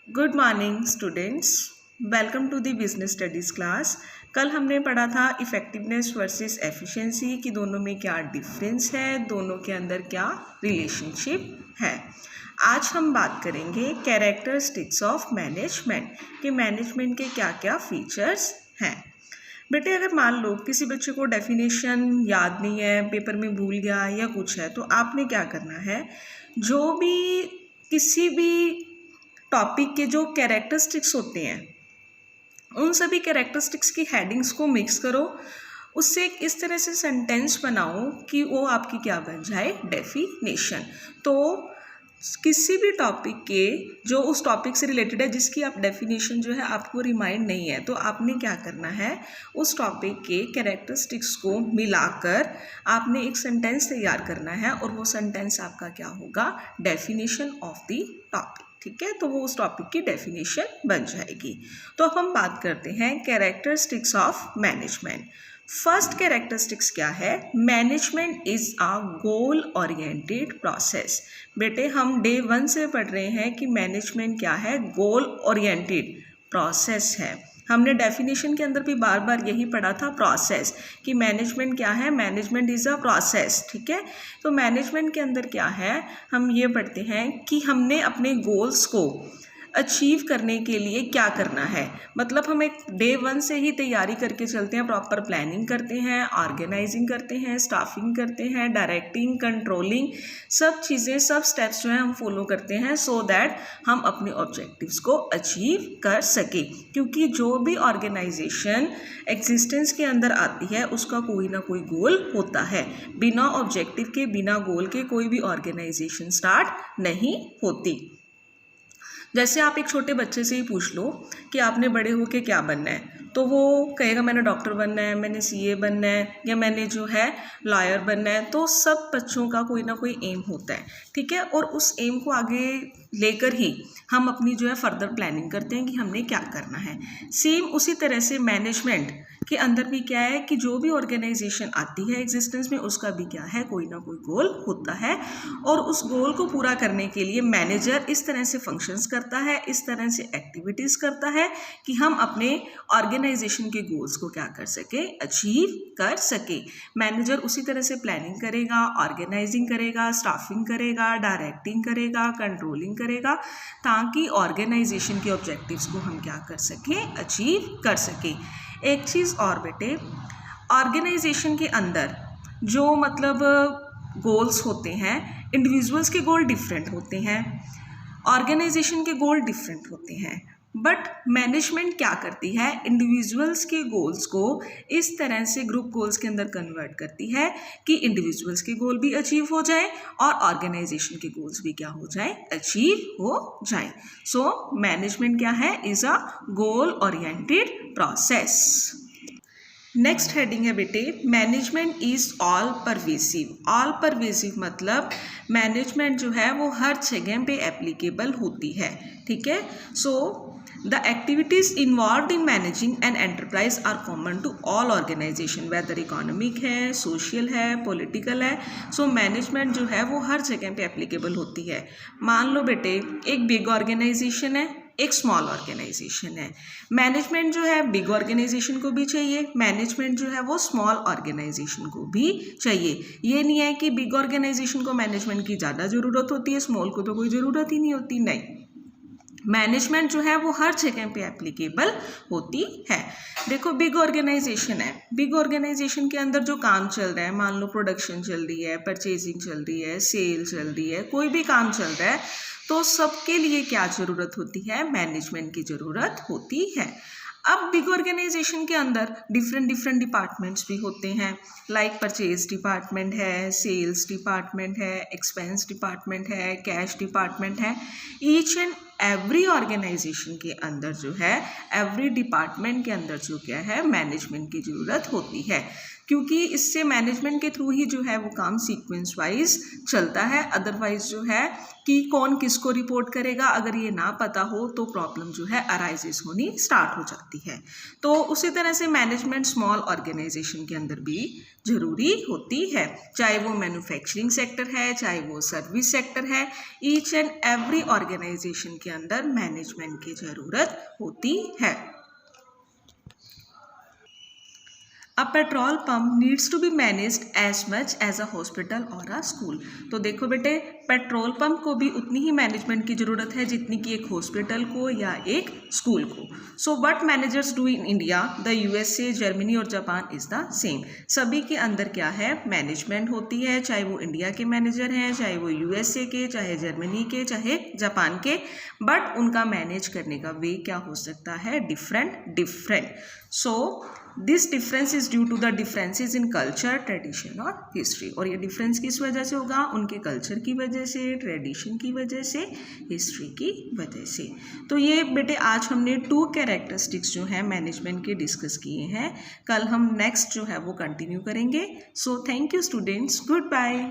Good morning students, welcome to the business studies class. कल हमने पढ़ा था इफ़ेक्टिवनेस वर्सेस एफिशिएंसी कि दोनों में क्या डिफरेंस है, दोनों के अंदर क्या रिलेशनशिप है। आज हम बात करेंगे कैरेक्टरिस्टिक्स ऑफ मैनेजमेंट कि मैनेजमेंट के क्या क्या फीचर्स हैं। बेटे अगर मान लो किसी बच्चे को डेफिनेशन याद नहीं है, पेपर में भूल गया या कुछ है, तो आपने क्या करना है, जो भी किसी भी टॉपिक के जो कैरेक्टरिस्टिक्स होते हैं उन सभी कैरेक्टरिस्टिक्स की हेडिंग्स को मिक्स करो, उससे एक इस तरह से सेंटेंस बनाओ कि वो आपकी क्या बन जाए, डेफिनेशन। तो किसी भी टॉपिक के जो उस टॉपिक से रिलेटेड है जिसकी आप डेफिनेशन जो है आपको रिमाइंड नहीं है, तो आपने क्या करना है, उस टॉपिक के कैरेक्टरिस्टिक्स को मिलाकर आपने एक सेंटेंस तैयार करना है और वो सेंटेंस आपका क्या होगा, डेफिनेशन ऑफ द टॉपिक। ठीक है, तो वो उस टॉपिक की डेफिनेशन बन जाएगी। तो अब हम बात करते हैं characteristics of management. First characteristics क्या है, management is a goal oriented process. बेटे हम डे 1 से पढ़ रहे हैं कि मैनेजमेंट क्या है, गोल ओरिएंटेड प्रोसेस है। हमने डेफिनेशन के अंदर भी बार बार यही पढ़ा था, प्रोसेस, कि मैनेजमेंट क्या है, मैनेजमेंट इज़ अ प्रोसेस। ठीक है, तो मैनेजमेंट के अंदर क्या है, हम ये पढ़ते हैं कि हमने अपने गोल्स को अचीव करने के लिए क्या करना है। मतलब हम एक डे 1 से ही तैयारी करके चलते हैं, प्रॉपर प्लानिंग करते हैं, ऑर्गेनाइजिंग करते हैं, स्टाफिंग करते हैं, डायरेक्टिंग, कंट्रोलिंग, सब चीज़ें, सब स्टेप्स जो हैं हम फॉलो करते हैं सो दैट हम अपने ऑब्जेक्टिव्स को अचीव कर सकें। क्योंकि जो भी ऑर्गेनाइजेशन एग्जिस्टेंस के अंदर आती है उसका कोई ना कोई गोल होता है। बिना ऑब्जेक्टिव के, बिना गोल के कोई भी ऑर्गेनाइजेशन स्टार्ट नहीं होती। जैसे आप एक छोटे बच्चे से ही पूछ लो कि आपने बड़े होके क्या बनना है, तो वो कहेगा मैंने डॉक्टर बनना है, मैंने सीए बनना है, या मैंने जो है लॉयर बनना है। तो सब बच्चों का कोई ना कोई एम होता है। ठीक है, और उस एम को आगे लेकर ही हम अपनी जो है फर्दर प्लानिंग करते हैं कि हमने क्या करना है। सेम उसी तरह से मैनेजमेंट के अंदर भी क्या है कि जो भी ऑर्गेनाइजेशन आती है एग्जिस्टेंस में, उसका भी क्या है, कोई ना कोई गोल होता है। और उस गोल को पूरा करने के लिए मैनेजर इस तरह से फंक्शंस करता है, इस तरह से एक्टिविटीज़ करता है कि हम अपने ऑर्गेनाइजेशन के गोल्स को क्या कर सके, अचीव कर सके। मैनेजर उसी तरह से प्लानिंग करेगा, ऑर्गेनाइजिंग करेगा, स्टाफिंग करेगा, डायरेक्टिंग करेगा, कंट्रोलिंग करेगा, ताकि ऑर्गेनाइजेशन के ऑब्जेक्टिव्स को हम क्या कर सकें, अचीव कर सकें। एक चीज़ और बेटे, ऑर्गेनाइजेशन के अंदर जो मतलब गोल्स होते हैं, इंडिविजुअल्स के गोल डिफरेंट होते हैं, ऑर्गेनाइजेशन के गोल डिफरेंट होते हैं। बट मैनेजमेंट क्या करती है, इंडिविजुअल्स के गोल्स को इस तरह से ग्रुप गोल्स के अंदर कन्वर्ट करती है कि इंडिविजुअल्स के गोल भी अचीव हो जाए और ऑर्गेनाइजेशन के गोल्स भी क्या हो जाए, अचीव हो जाए। सो मैनेजमेंट क्या है, is a goal oriented process. Next heading है बेटे, management is all pervasive. All pervasive मतलब मैनेजमेंट जो है वो हर जगह पे एप्लीकेबल होती है। ठीक है, so the activities involve in managing an enterprise are common to all organisation, whether economic है, सोशल है, पॉलिटिकल है। सो मैनेजमेंट जो है वो हर जगह पे एप्लीकेबल होती है। मान लो बेटे एक बिग ऑर्गेनाइजेशन है, एक स्मॉल ऑर्गेनाइजेशन है। मैनेजमेंट जो है बिग ऑर्गेनाइजेशन को भी चाहिए, मैनेजमेंट जो है वो स्मॉल ऑर्गेनाइजेशन को भी चाहिए। ये नहीं है कि बिग ऑर्गेनाइजेशन को मैनेजमेंट की ज़्यादा ज़रूरत होती है, स्मॉल को तो कोई ज़रूरत ही नहीं होती। नहीं, मैनेजमेंट जो है वो हर जगह पे एप्लीकेबल होती है। देखो बिग ऑर्गेनाइजेशन है, बिग ऑर्गेनाइजेशन के अंदर जो काम चल रहा है, मान लो प्रोडक्शन चल रही है, परचेजिंग चल रही है, सेल चल रही है, कोई भी काम चल रहा है, तो सबके लिए क्या ज़रूरत होती है, मैनेजमेंट की ज़रूरत होती है। अब बिग ऑर्गेनाइजेशन के अंदर डिफरेंट डिपार्टमेंट्स भी होते हैं, लाइक परचेज डिपार्टमेंट है, सेल्स डिपार्टमेंट है, एक्सपेंस डिपार्टमेंट है, कैश डिपार्टमेंट है। ईच एंड एवरी ऑर्गेनाइजेशन के अंदर जो है, एवरी डिपार्टमेंट के अंदर जो क्या है, मैनेजमेंट की ज़रूरत होती है। क्योंकि इससे मैनेजमेंट के थ्रू ही जो है वो काम सीक्वेंस वाइज चलता है। अदरवाइज जो है कि कौन किसको रिपोर्ट करेगा, अगर ये ना पता हो तो प्रॉब्लम जो है अराइजेस होनी स्टार्ट हो जाती है। तो उसी तरह से मैनेजमेंट स्मॉल ऑर्गेनाइजेशन के अंदर भी ज़रूरी होती है, चाहे वो मैन्युफैक्चरिंग सेक्टर है, चाहे वो सर्विस सेक्टर है। ईच एंड एवरी ऑर्गेनाइजेशन के अंदर मैनेजमेंट की ज़रूरत होती है। A petrol pump needs to be managed as much as a hospital और अ स्कूल। तो देखो बेटे, पेट्रोल पंप को भी उतनी ही मैनेजमेंट की ज़रूरत है जितनी कि एक हॉस्पिटल को या एक स्कूल को। So what managers do in India, the USA, Germany और जापान इज़ द सेम। सभी के अंदर क्या है, मैनेजमेंट होती है, चाहे वो इंडिया के मैनेजर हैं, चाहे वो यूएसए के, चाहे जर्मनी के, चाहे जापान के, बट उनका मैनेज करने का वे क्या हो सकता है, different. So this difference is due to the differences in culture, tradition और हिस्ट्री। और ये डिफरेंस किस वजह से होगा, उनके कल्चर की वजह से, ट्रेडिशन की वजह से, हिस्ट्री की वजह से। तो ये बेटे आज हमने 2 कैरेक्टरिस्टिक्स जो है मैनेजमेंट के डिस्कस किए हैं। कल हम नेक्स्ट जो है वो कंटिन्यू करेंगे। So thank you students, good bye.